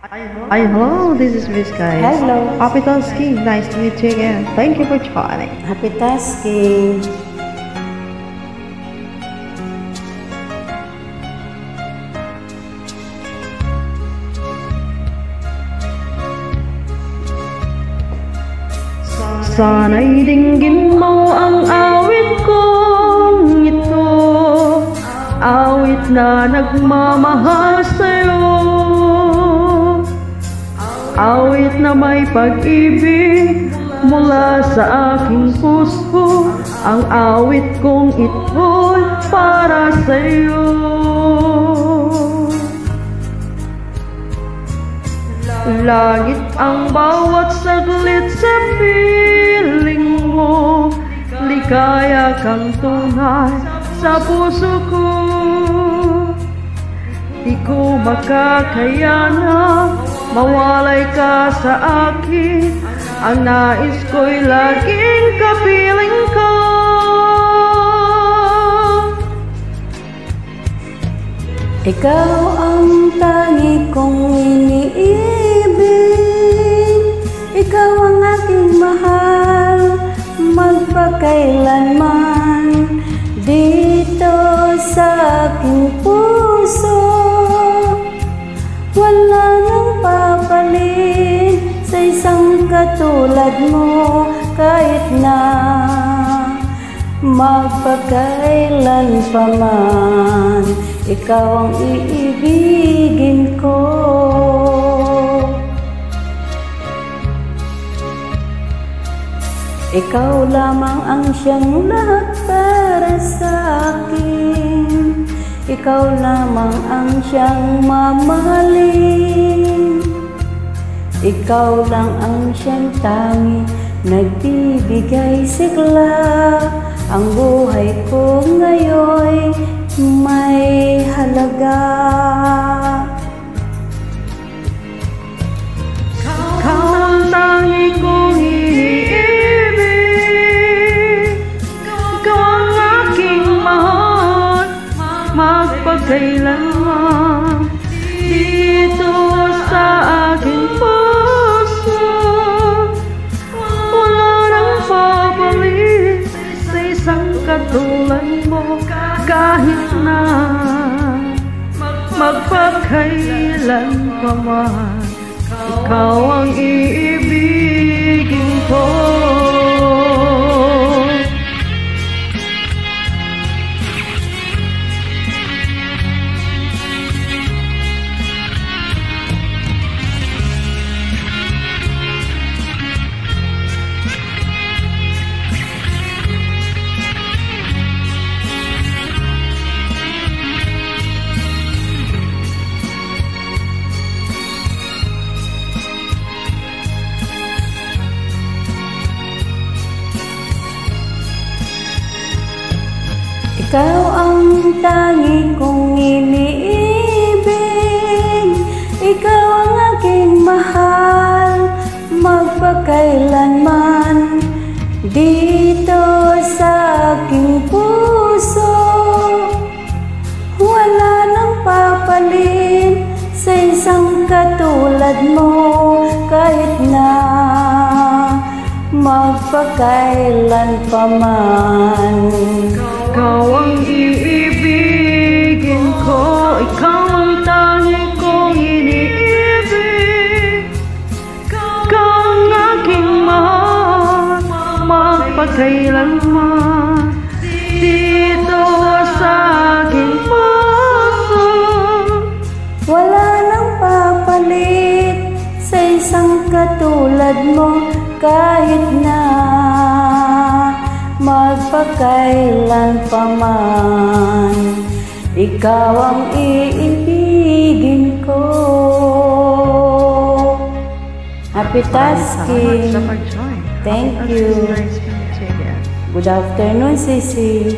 Hi, hello, this is Miss guys. Hello. Happy Thanksgiving. Nice to meet you again. Thank you for joining. Happy tasking. Sana'y dinggin mo ang awit kong ito, awit na nagmamahal sa'yo, awit na may pag-ibig mula sa aking puso. Ang awit kong ito'y para sa'yo. Langit ang bawat saglit sa piling mo, ligaya kang tunay sa puso ko. Di ko makakayana mawalay ka sa akin, ang nais ko'y laging kapiling ka. Ikaw ang tangi kong iniibig, ikaw ang aking mahal, magpakailanman. Dito sa aking puso, wala nang papalit sa isang katulad mo, kahit na magpakailan pa man. Ikaw ang iibigin ko. Ikaw lamang ang siyang lahat para sa akin. Ikaw lamang ang siyang mamahalin. Ikaw lang ang siyang tangi, nagbibigay sigla. Ang buhay ko ngayon may halaga. Ikaw ang tangi kong iniibig, ikaw ang aking mahal, magpakailanman. Dito sa aking puso, wala nang papalit sa isang katulad mo, kahit na magpakailan pa man. Ikaw ang iibigin ko. Ikaw ang tangi kong iniibig, ikaw ang aking mahal, magpakailanman. Dito sa aking puso, wala nang papalit sa isang katulad mo, kahit na magpakailan pa man. Ikaw ang iibigin ko, ikaw ang tangi kong iniibig, ikaw ang aking mahal, magpakailanman. Dito sa aking puso, wala nang papalit sa isang katulad mo, kahit na magpakailan pa man. Ikaw ang iibigin ko. Happy tasking. Thank you. Nice to meet you again. Good afternoon, Sisi.